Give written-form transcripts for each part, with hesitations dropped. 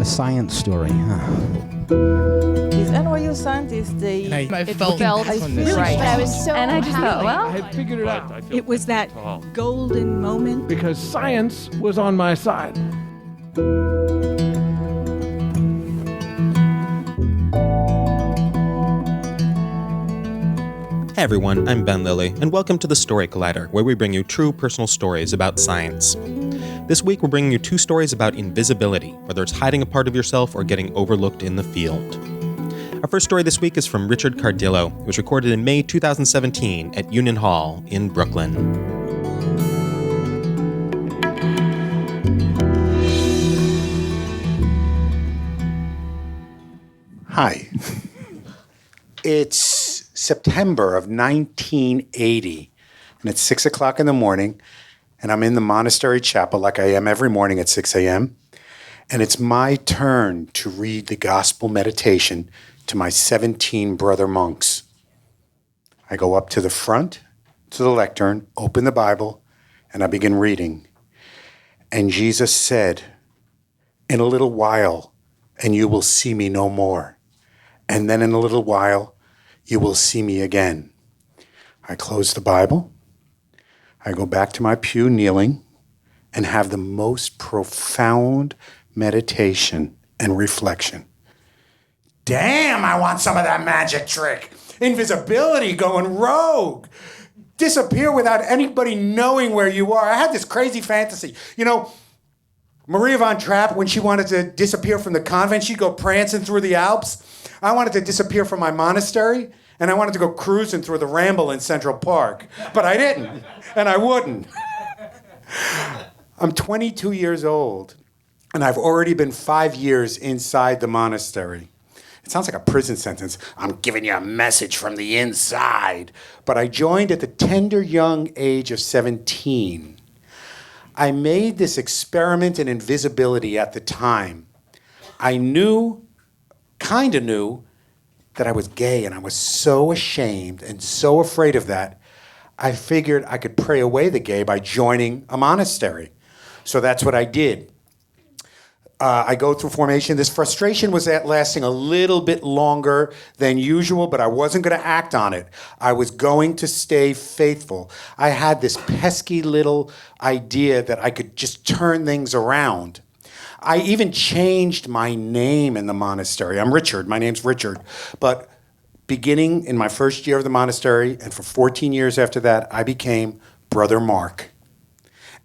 science story, huh? These NYU scientists, I felt really right. I was so and I just thought, well, I had figured it out. It was that golden moment. Because science was on my side. Hey everyone, I'm Ben Lilly, and welcome to the Story Collider, where we bring you true personal stories about science. This week we're bringing you two stories about invisibility, whether it's hiding a part of yourself or getting overlooked in the field. Our first story this week is from Richard Cardillo. It was recorded in May 2017 at Union Hall in Brooklyn. Hi. It's September of 1980, and it's 6 o'clock in the morning, and I'm in the monastery chapel like I am every morning at 6 a.m., and it's my turn to read the gospel meditation to my 17 brother monks. I go up to the front, to the lectern, open the Bible, and I begin reading. And Jesus said, "In a little while, and you will see me no more. And then in a little while, you will see me again." I close the Bible. I go back to my pew kneeling and have the most profound meditation and reflection. Damn, I want some of that magic trick. Invisibility going rogue. Disappear without anybody knowing where you are. I had this crazy fantasy. You know, Maria von Trapp, when she wanted to disappear from the convent, she'd go prancing through the Alps. I wanted to disappear from my monastery, and I wanted to go cruising through the Ramble in Central Park. But I didn't, and I wouldn't. I'm 22 years old, and I've already been 5 years inside the monastery. It sounds like a prison sentence. I'm giving you a message from the inside. But I joined at the tender young age of 17. I made this experiment in invisibility at the time. I kind of knew that I was gay, and I was so ashamed and so afraid of that, I figured I could pray away the gay by joining a monastery. So that's what I did. I go through formation. This frustration was lasting a little bit longer than usual, but I wasn't going to act on it. I was going to stay faithful. I had this pesky little idea that I could just turn things around. I even changed my name in the monastery. I'm Richard. My name's Richard. But beginning in my first year of the monastery, and for 14 years after that, I became Brother Mark.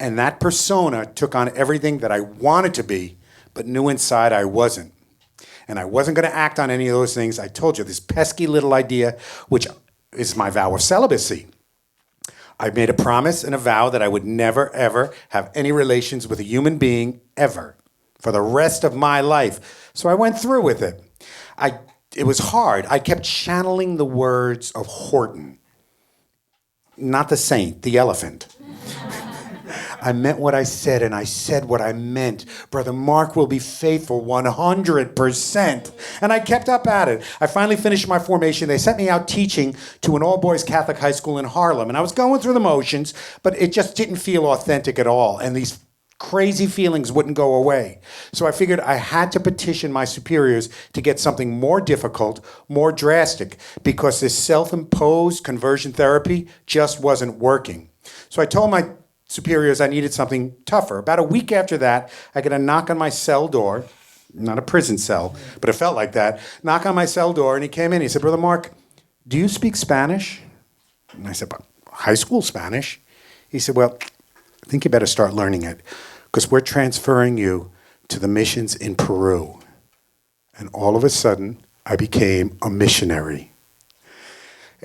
And that persona took on everything that I wanted to be, but knew inside I wasn't. And I wasn't going to act on any of those things. I told you, this pesky little idea, which is my vow of celibacy. I made a promise and a vow that I would never, ever have any relations with a human being, ever, for the rest of my life. So I went through with it. It was hard. I kept channeling the words of Horton. Not the saint, the elephant. I meant what I said, and I said what I meant. Brother Mark will be faithful 100%. And I kept up at it. I finally finished my formation. They sent me out teaching to an all-boys Catholic high school in Harlem. And I was going through the motions, but it just didn't feel authentic at all. And these crazy feelings wouldn't go away. So I figured I had to petition my superiors to get something more difficult, more drastic, because this self-imposed conversion therapy just wasn't working. So I told my superiors I needed something tougher. About a week after that, I get a knock on my cell door, not a prison cell, but it felt like that, knock on my cell door, and he came in. He said, "Brother Mark, do you speak Spanish?" And I said, "But high school Spanish." He said, "Well, I think you better start learning it, because we're transferring you to the missions in Peru." And all of a sudden, I became a missionary.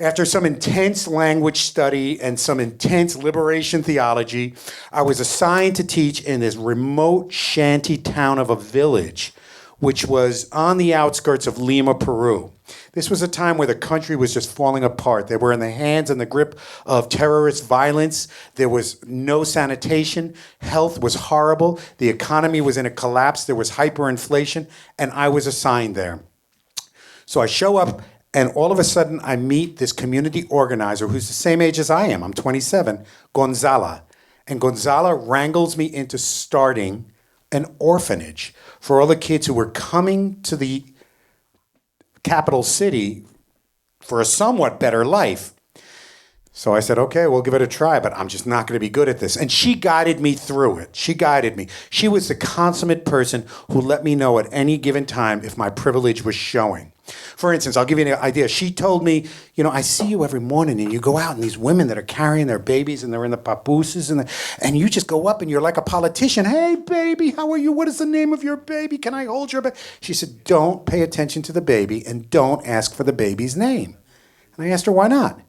After some intense language study and some intense liberation theology, I was assigned to teach in this remote shanty town of a village, which was on the outskirts of Lima, Peru. This was a time where the country was just falling apart. They were in the hands and the grip of terrorist violence. There was no sanitation. Health was horrible. The economy was in a collapse. There was hyperinflation, and I was assigned there. So I show up, and all of a sudden, I meet this community organizer who's the same age as I am. I'm 27, Gonzala. And Gonzala wrangles me into starting an orphanage for all the kids who were coming to the capital city for a somewhat better life. So I said, okay, we'll give it a try, but I'm just not going to be good at this. And she guided me through it. She guided me. She was the consummate person who let me know at any given time if my privilege was showing. For instance, I'll give you an idea. She told me, I see you every morning and you go out and these women that are carrying their babies and they're in the papooses and you just go up and you're like a politician. Hey, baby, how are you? What is the name of your baby? Can I hold your baby? She said, don't pay attention to the baby and don't ask for the baby's name. And I asked her, why not?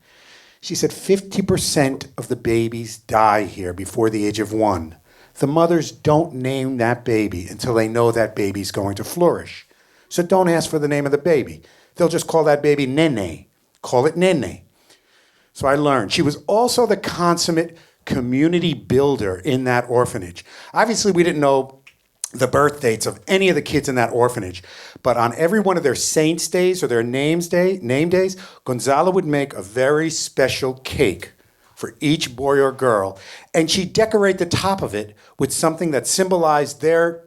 She said, 50% of the babies die here before the age of 1. The mothers don't name that baby until they know that baby's going to flourish. So don't ask for the name of the baby. They'll just call that baby Nene. Call it Nene. So I learned. She was also the consummate community builder in that orphanage. Obviously, we didn't know the birth dates of any of the kids in that orphanage. But on every one of their saints' days or their name days, Gonzalo would make a very special cake for each boy or girl. And she'd decorate the top of it with something that symbolized their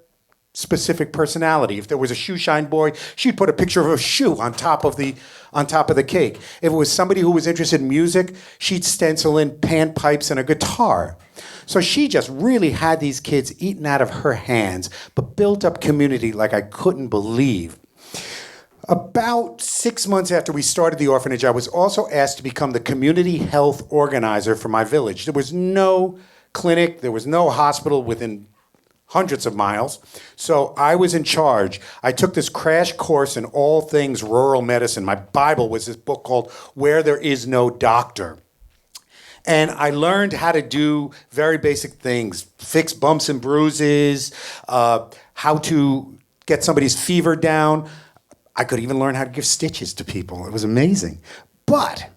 specific personality. If there was a shoe shine boy, she'd put a picture of a shoe on top of the cake. If it was somebody who was interested in music, she'd stencil in panpipes and a guitar. So she just really had these kids eaten out of her hands, but built up community like I couldn't believe. About 6 months after we started the orphanage, I was also asked to become the community health organizer for my village. There was no clinic, there was no hospital within hundreds of miles. So I was in charge. I took this crash course in all things rural medicine. My Bible was this book called Where There Is No Doctor. And I learned how to do very basic things, fix bumps and bruises, how to get somebody's fever down. I could even learn how to give stitches to people. It was amazing. But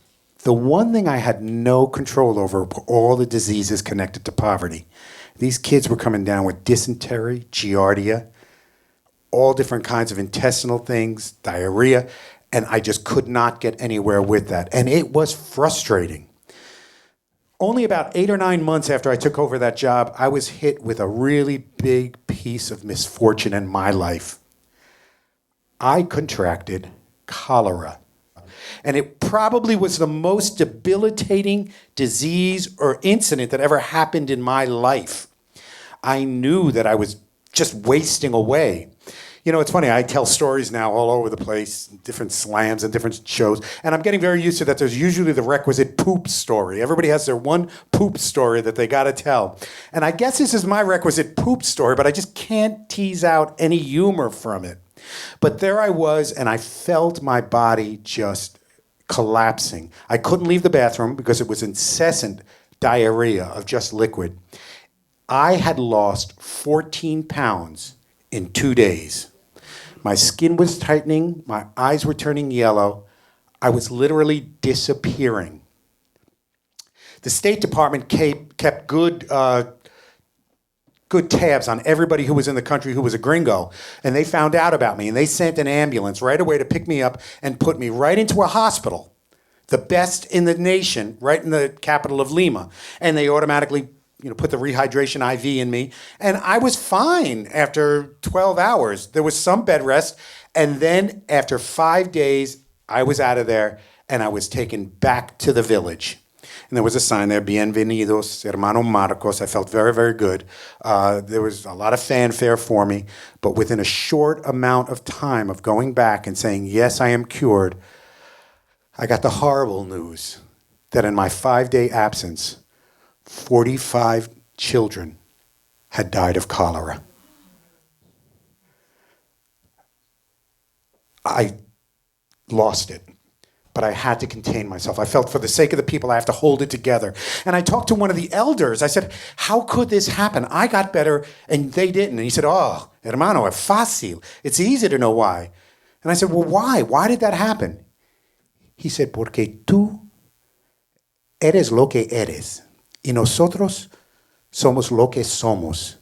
the one thing I had no control over were all the diseases connected to poverty. These kids were coming down with dysentery, giardia, all different kinds of intestinal things, diarrhea, and I just could not get anywhere with that. And it was frustrating. Only about 8 or 9 months after I took over that job, I was hit with a really big piece of misfortune in my life. I contracted cholera. And it probably was the most debilitating disease or incident that ever happened in my life. I knew that I was just wasting away. It's funny, I tell stories now all over the place, different slams and different shows, and I'm getting very used to that. There's usually the requisite poop story. Everybody has their one poop story that they gotta tell. And I guess this is my requisite poop story, but I just can't tease out any humor from it. But there I was, and I felt my body just collapsing. I couldn't leave the bathroom because it was incessant diarrhea of just liquid. I had lost 14 pounds in 2 days. My skin was tightening, my eyes were turning yellow. I was literally disappearing. The State Department kept good tabs on everybody who was in the country who was a gringo, and they found out about me, and they sent an ambulance right away to pick me up and put me right into a hospital, the best in the nation, right in the capital of Lima, and they automatically put the rehydration IV in me, and I was fine after 12 hours. There was some bed rest, and then after 5 days, I was out of there, and I was taken back to the village. And there was a sign there, Bienvenidos, Hermano Marcos. I felt very, very good. There was a lot of fanfare for me, but within a short amount of time of going back and saying, yes, I am cured, I got the horrible news that in my 5-day absence, 45 children had died of cholera. I lost it, but I had to contain myself. I felt for the sake of the people, I have to hold it together. And I talked to one of the elders. I said, how could this happen? I got better and they didn't. And he said, oh, hermano, es fácil. It's easy to know why. And I said, well, why? Why did that happen? He said, porque tú eres lo que eres. Y nosotros somos lo que somos,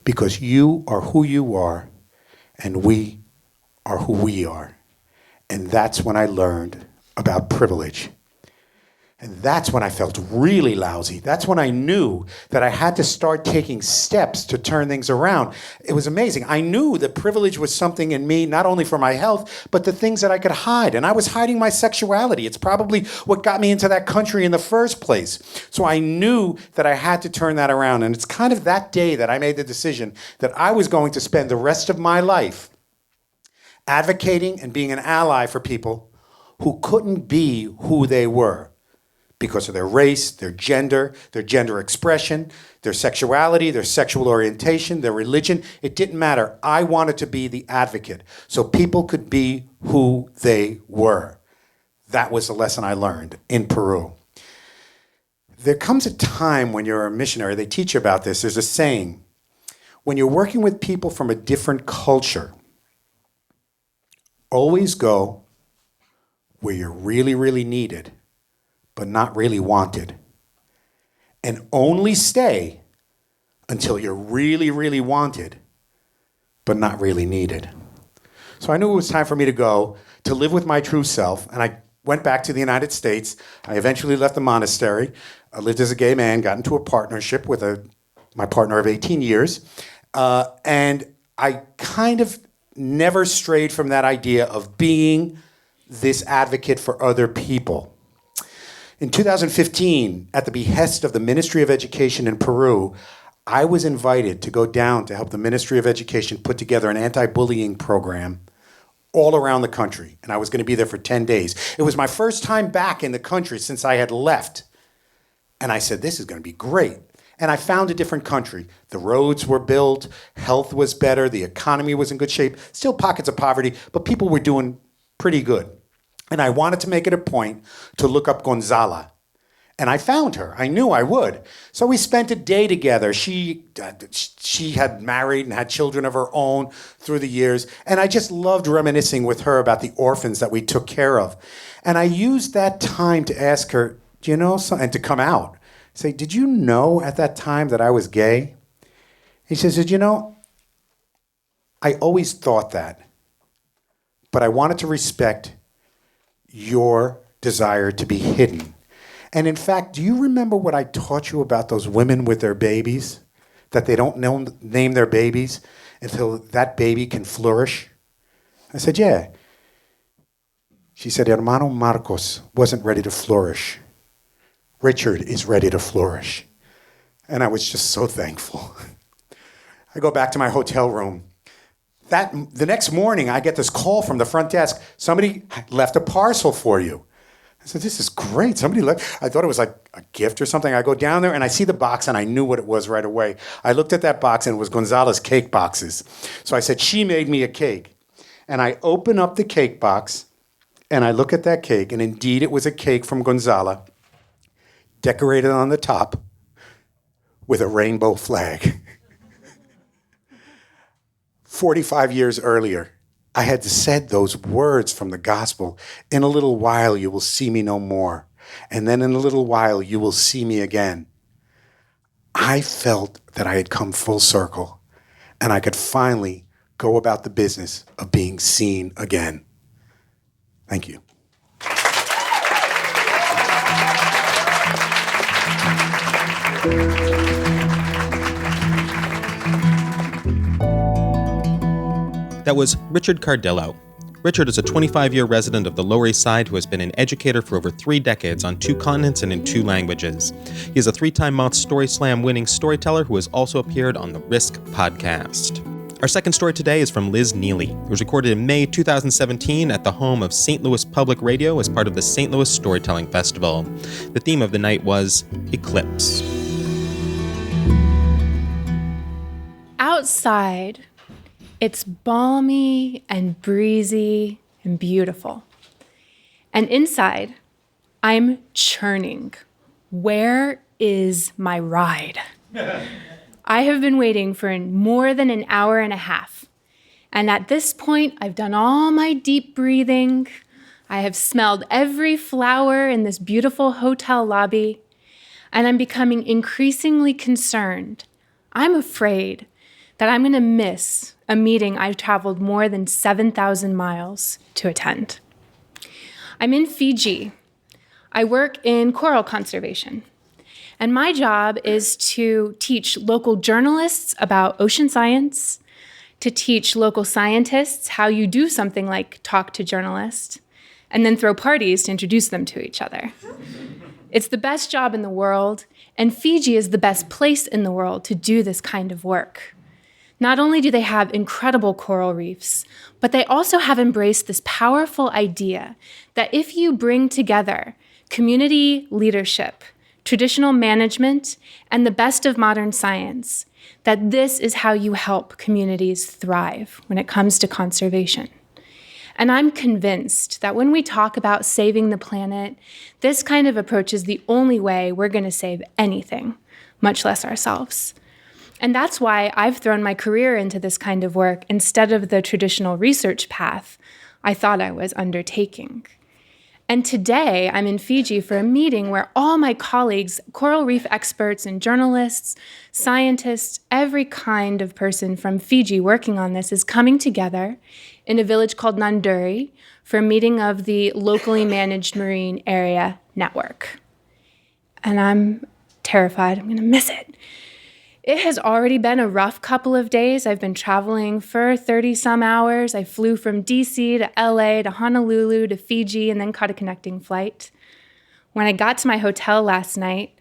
because you are who you are, and we are who we are. And that's when I learned about privilege. And that's when I felt really lousy. That's when I knew that I had to start taking steps to turn things around. It was amazing. I knew that privilege was something in me, not only for my health, but the things that I could hide. And I was hiding my sexuality. It's probably what got me into that country in the first place. So I knew that I had to turn that around. And it's kind of that day that I made the decision that I was going to spend the rest of my life advocating and being an ally for people who couldn't be who they were, because of their race, their gender expression, their sexuality, their sexual orientation, their religion. It didn't matter. I wanted to be the advocate so people could be who they were. That was the lesson I learned in Peru. There comes a time when you're a missionary, they teach you about this, there's a saying, when you're working with people from a different culture, always go where you're really, really needed, but not really wanted. And only stay until you're really, really wanted, but not really needed. So I knew it was time for me to go to live with my true self, and I went back to the United States. I eventually left the monastery. I lived as a gay man, got into a partnership with my partner of 18 years, and I kind of never strayed from that idea of being this advocate for other people. In 2015, at the behest of the Ministry of Education in Peru, I was invited to go down to help the Ministry of Education put together an anti-bullying program all around the country. And I was going to be there for 10 days. It was my first time back in the country since I had left. And I said, this is going to be great. And I found a different country. The roads were built, health was better, the economy was in good shape, still pockets of poverty, but people were doing pretty good. And I wanted to make it a point to look up Gonzala. And I found her. I knew I would. So we spent a day together. She had married and had children of her own through the years. And I just loved reminiscing with her about the orphans that we took care of. And I used that time to ask her, do you know something? And to come out. Say, did you know at that time that I was gay? He says, you know, I always thought that. But I wanted to respect your desire to be hidden. And in fact, do you remember what I taught you about those women with their babies? That they don't name their babies until that baby can flourish? I said, yeah. She said, Hermano Marcos wasn't ready to flourish. Richard is ready to flourish. And I was just so thankful. I go back to my hotel room. The next morning, I get this call from the front desk. Somebody left a parcel for you. I said, this is great. Somebody left. I thought it was like a gift or something. I go down there and I see the box and I knew what it was right away. I looked at that box and it was Gonzala's cake boxes. So I said, she made me a cake. And I open up the cake box and I look at that cake, and indeed it was a cake from Gonzala, decorated on the top with a rainbow flag. 45 years earlier, I had said those words from the gospel. In a little while, you will see me no more. And then in a little while, you will see me again. I felt that I had come full circle and I could finally go about the business of being seen again. Thank you. That was Richard Cardillo. Richard is a 25-year resident of the Lower East Side who has been an educator for over 3 decades on 2 continents and in 2 languages. He is a 3-time Moth StorySLAM winning storyteller who has also appeared on the Risk podcast. Our second story today is from Liz Neeley. It was recorded in May 2017 at the home of St. Louis Public Radio as part of the St. Louis Storytelling Festival. The theme of the night was Eclipse. Outside, it's balmy and breezy and beautiful. And inside, I'm churning. Where is my ride? I have been waiting for more than an hour and a half. And at this point, I've done all my deep breathing. I have smelled every flower in this beautiful hotel lobby. And I'm becoming increasingly concerned. I'm afraid that I'm going to miss a meeting I've traveled more than 7,000 miles to attend. I'm in Fiji. I work in coral conservation. And my job is to teach local journalists about ocean science, to teach local scientists how you do something like talk to journalists, and then throw parties to introduce them to each other. It's the best job in the world, and Fiji is the best place in the world to do this kind of work. Not only do they have incredible coral reefs, but they also have embraced this powerful idea that if you bring together community leadership, traditional management, and the best of modern science, that this is how you help communities thrive when it comes to conservation. And I'm convinced that when we talk about saving the planet, this kind of approach is the only way we're going to save anything, much less ourselves. And that's why I've thrown my career into this kind of work instead of the traditional research path I thought I was undertaking. And today, I'm in Fiji for a meeting where all my colleagues, coral reef experts and journalists, scientists, every kind of person from Fiji working on this is coming together in a village called Nanduri for a meeting of the locally managed marine area network. And I'm terrified I'm going to miss it. It has already been a rough couple of days. I've been traveling for 30-some hours. I flew from DC to LA to Honolulu to Fiji and then caught a connecting flight. When I got to my hotel last night,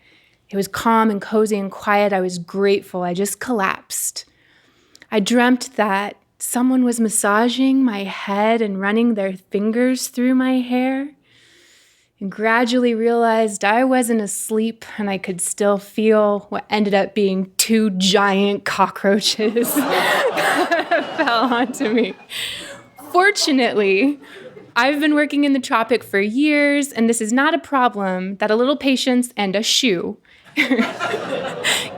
it was calm and cozy and quiet. I was grateful. I just collapsed. I dreamt that someone was massaging my head and running their fingers through my hair, and gradually realized I wasn't asleep and I could still feel what ended up being 2 giant cockroaches that fell onto me. Fortunately, I've been working in the tropic for years, and this is not a problem that a little patience and a shoe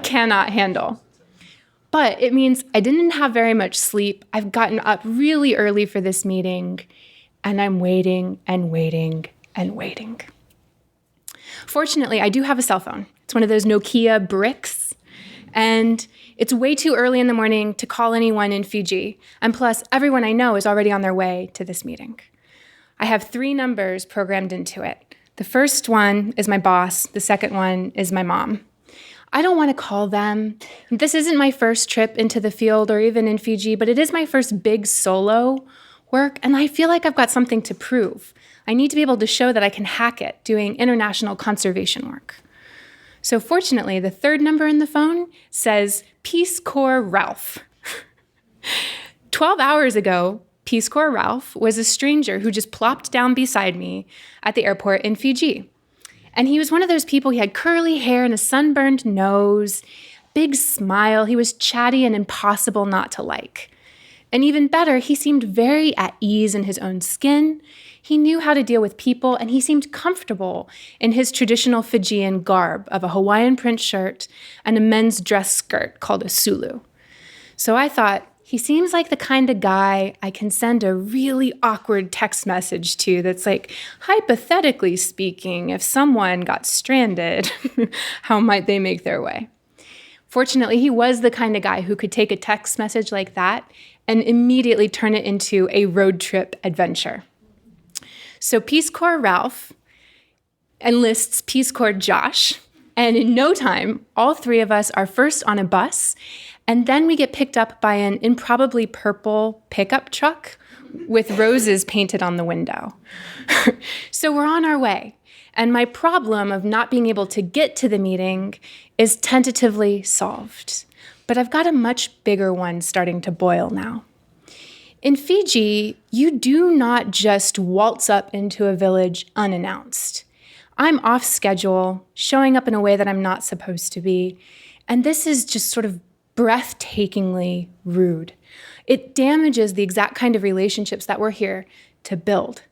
cannot handle. But it means I didn't have very much sleep. I've gotten up really early for this meeting, and I'm waiting and waiting and waiting. Fortunately, I do have a cell phone. It's one of those Nokia bricks, and it's way too early in the morning to call anyone in Fiji. And plus, everyone I know is already on their way to this meeting. I have 3 numbers programmed into it. The first one is my boss. The second one is my mom. I don't want to call them. This isn't my first trip into the field or even in Fiji, but it is my first big solo work, and I feel like I've got something to prove. I need to be able to show that I can hack it doing international conservation work. So fortunately, the 3rd number in the phone says Peace Corps Ralph. 12 hours ago, Peace Corps Ralph was a stranger who just plopped down beside me at the airport in Fiji. And he was one of those people, he had curly hair and a sunburned nose, big smile. He was chatty and impossible not to like. And even better, he seemed very at ease in his own skin. He knew how to deal with people, and he seemed comfortable in his traditional Fijian garb of a Hawaiian print shirt and a men's dress skirt called a sulu. So I thought, he seems like the kind of guy I can send a really awkward text message to that's like, hypothetically speaking, if someone got stranded, how might they make their way? Fortunately, he was the kind of guy who could take a text message like that and immediately turn it into a road trip adventure. So Peace Corps Ralph enlists Peace Corps Josh, and in no time, all 3 of us are first on a bus, and then we get picked up by an improbably purple pickup truck with roses painted on the window. So we're on our way, and my problem of not being able to get to the meeting is tentatively solved. But I've got a much bigger one starting to boil now. In Fiji, you do not just waltz up into a village unannounced. I'm off schedule, showing up in a way that I'm not supposed to be, and this is just sort of breathtakingly rude. It damages the exact kind of relationships that we're here to build.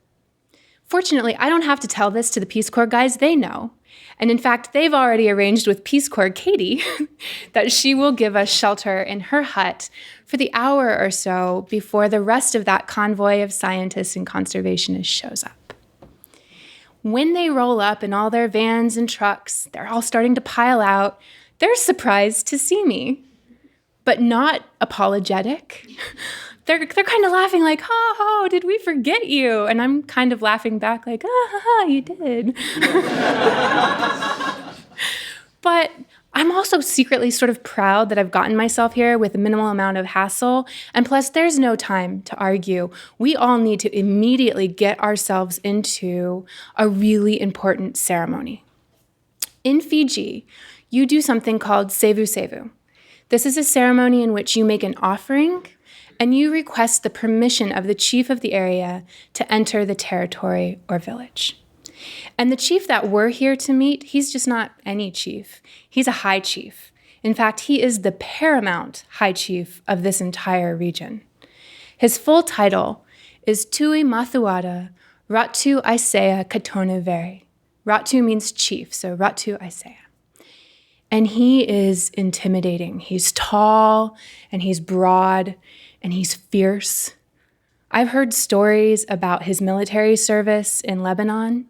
Fortunately, I don't have to tell this to the Peace Corps guys, they know. And in fact, they've already arranged with Peace Corps Katie that she will give us shelter in her hut for the hour or so before the rest of that convoy of scientists and conservationists shows up. When they roll up in all their vans and trucks, they're all starting to pile out. They're surprised to see me, but not apologetic. they're kind of laughing like, oh, did we forget you? And I'm kind of laughing back like, you did. But I'm also secretly sort of proud that I've gotten myself here with a minimal amount of hassle. And plus, there's no time to argue. We all need to immediately get ourselves into a really important ceremony. In Fiji, you do something called sevu sevu. This is a ceremony in which you make an offering and you request the permission of the chief of the area to enter the territory or village. And the chief that we're here to meet, he's just not any chief. He's a high chief. In fact, he is the paramount high chief of this entire region. His full title is Tui Mathuada Ratu Isaiah Katona Veri. Ratu means chief, so Ratu Isaiah. And he is intimidating. He's tall, and he's broad, and he's fierce. I've heard stories about his military service in Lebanon.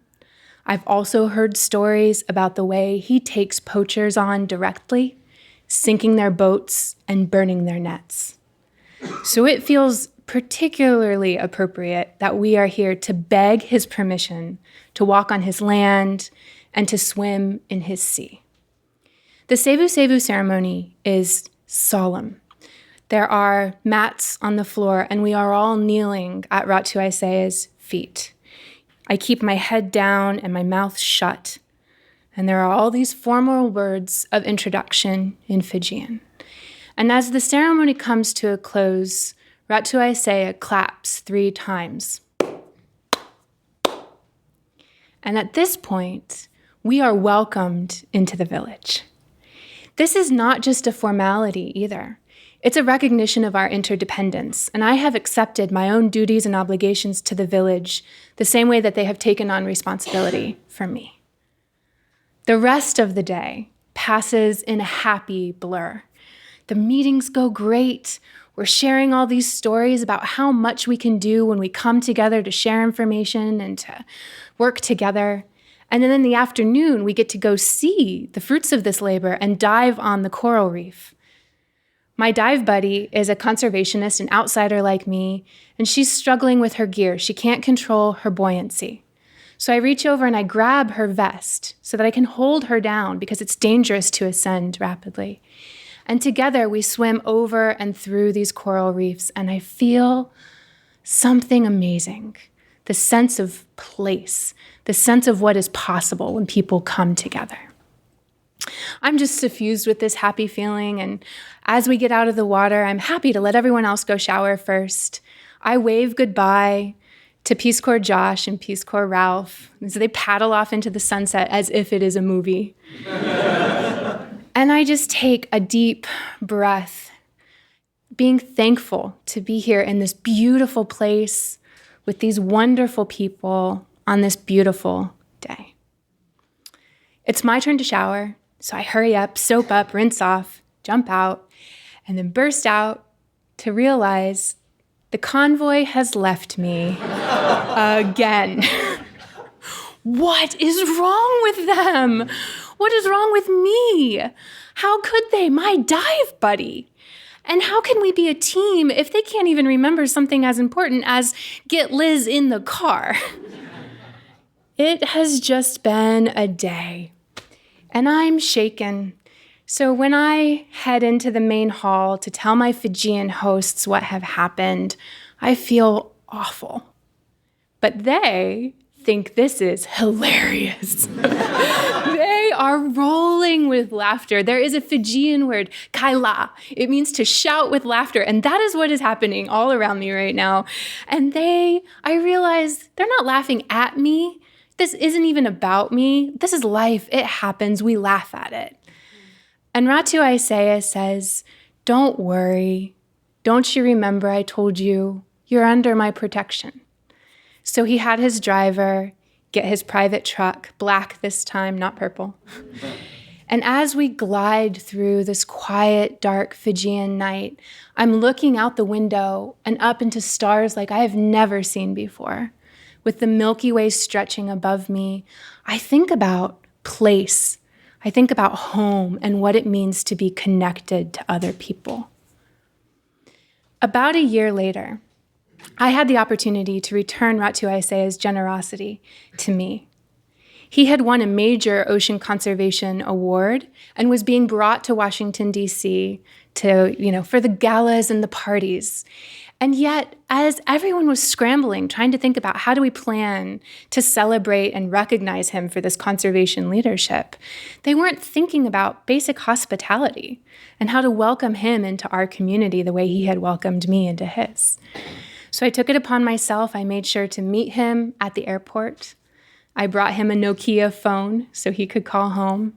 I've also heard stories about the way he takes poachers on directly, sinking their boats and burning their nets. So it feels particularly appropriate that we are here to beg his permission to walk on his land and to swim in his sea. The sevu sevu ceremony is solemn. There are mats on the floor, and we are all kneeling at Ratu Isaiah's feet. I keep my head down and my mouth shut, and there are all these formal words of introduction in Fijian. And as the ceremony comes to a close, Ratu Isaiah claps 3 times. And at this point, we are welcomed into the village. This is not just a formality either. It's a recognition of our interdependence, and I have accepted my own duties and obligations to the village the same way that they have taken on responsibility for me. The rest of the day passes in a happy blur. The meetings go great. We're sharing all these stories about how much we can do when we come together to share information and to work together. And then in the afternoon, we get to go see the fruits of this labor and dive on the coral reef. My dive buddy is a conservationist, an outsider like me, and she's struggling with her gear. She can't control her buoyancy. So I reach over and I grab her vest so that I can hold her down because it's dangerous to ascend rapidly. And together we swim over and through these coral reefs, and I feel something amazing. The sense of place, the sense of what is possible when people come together. I'm just suffused with this happy feeling, and as we get out of the water, I'm happy to let everyone else go shower first. I wave goodbye to Peace Corps Josh and Peace Corps Ralph, and so they paddle off into the sunset as if it is a movie. And I just take a deep breath, being thankful to be here in this beautiful place with these wonderful people on this beautiful day. It's my turn to shower, so I hurry up, soap up, rinse off, jump out, and then burst out to realize the convoy has left me again. What is wrong with them? What is wrong with me? How could they? My dive buddy. And how can we be a team if they can't even remember something as important as get Liz in the car? It has just been a day, and I'm shaken. So when I head into the main hall to tell my Fijian hosts what have happened, I feel awful. But they think this is hilarious. They are rolling with laughter. There is a Fijian word, kaila. It means to shout with laughter, and that is what is happening all around me right now. And I realize they're not laughing at me. This isn't even about me. This is life. It happens. We laugh at it. And Ratu Isaiah says, "Don't worry. Don't you remember I told you you're under my protection?" So he had his driver get his private truck, black this time, not purple. And as we glide through this quiet, dark Fijian night, I'm looking out the window and up into stars like I have never seen before. With the Milky Way stretching above me, I think about place. I think about home and what it means to be connected to other people. About a year later, I had the opportunity to return Ratu Aisea's generosity to me. He had won a major ocean conservation award and was being brought to Washington, D.C. for the galas and the parties. And yet, as everyone was scrambling, trying to think about how do we plan to celebrate and recognize him for this conservation leadership, they weren't thinking about basic hospitality and how to welcome him into our community the way he had welcomed me into his. So I took it upon myself. I made sure to meet him at the airport. I brought him a Nokia phone so he could call home.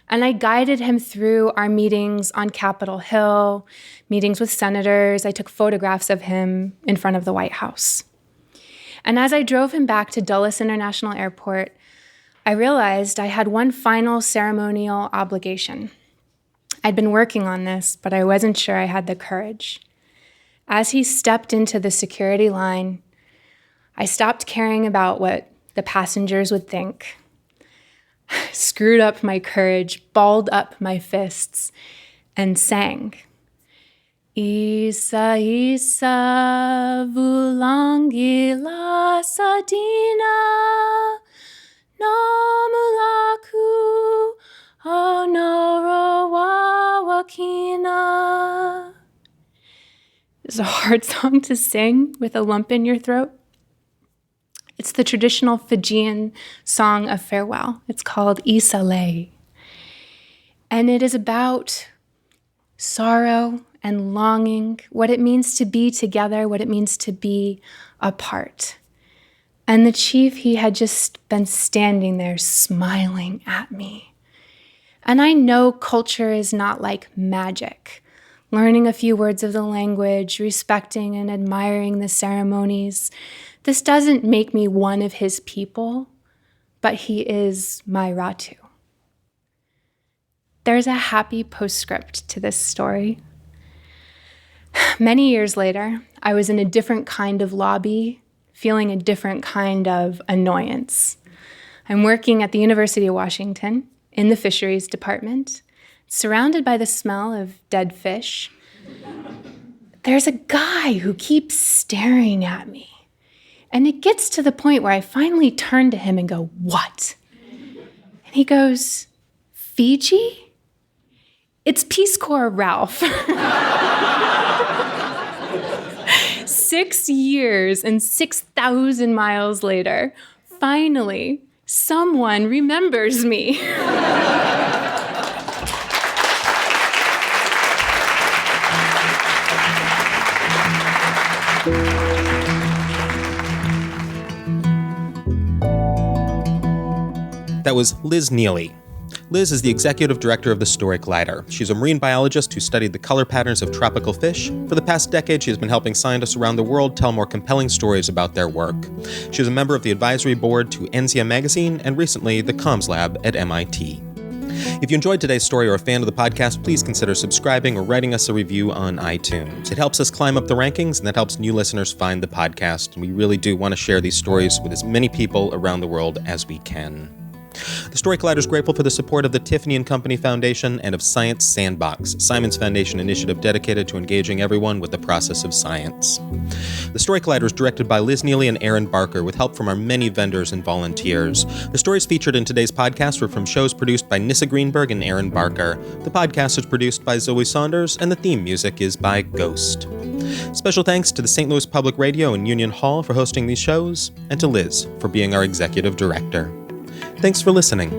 And I guided him through our meetings on Capitol Hill, meetings with senators. I took photographs of him in front of the White House. And as I drove him back to Dulles International Airport, I realized I had one final ceremonial obligation. I'd been working on this, but I wasn't sure I had the courage. As he stepped into the security line, I stopped caring about what the passengers would think. Screwed up my courage, balled up my fists, and sang. Isa, Isa, vulangi la sadina, nomulaku, onoro wawakina. It's a hard song to sing with a lump in your throat. It's the traditional Fijian song of farewell. It's called Isalei. And it is about sorrow and longing, what it means to be together, what it means to be apart. And the chief, he had just been standing there smiling at me. And I know culture is not like magic. Learning a few words of the language, respecting and admiring the ceremonies. This doesn't make me one of his people, but he is my Ratu. There's a happy postscript to this story. Many years later, I was in a different kind of lobby, feeling a different kind of annoyance. I'm working at the University of Washington in the fisheries department, surrounded by the smell of dead fish. There's a guy who keeps staring at me. And it gets to the point where I finally turn to him and go, "What?" And he goes, "Fiji? It's Peace Corps Ralph." 6 years and 6,000 miles later, finally, someone remembers me. That was Liz Neeley. Liz is the executive director of the Story Collider. She's a marine biologist who studied the color patterns of tropical fish. For the past decade, she has been helping scientists around the world tell more compelling stories about their work. She is a member of the advisory board to NCM Magazine and recently the Comms Lab at MIT. If you enjoyed today's story or are a fan of the podcast, please consider subscribing or writing us a review on iTunes. It helps us climb up the rankings, and that helps new listeners find the podcast. And we really do want to share these stories with as many people around the world as we can. The Story Collider is grateful for the support of the Tiffany & Company Foundation and of Science Sandbox, Simon's Foundation initiative dedicated to engaging everyone with the process of science. The Story Collider is directed by Liz Neeley and Aaron Barker with help from our many vendors and volunteers. The stories featured in today's podcast were from shows produced by Nissa Greenberg and Aaron Barker. The podcast is produced by Zoe Saunders, and the theme music is by Ghost. Special thanks to the St. Louis Public Radio and Union Hall for hosting these shows, and to Liz for being our executive director. Thanks for listening.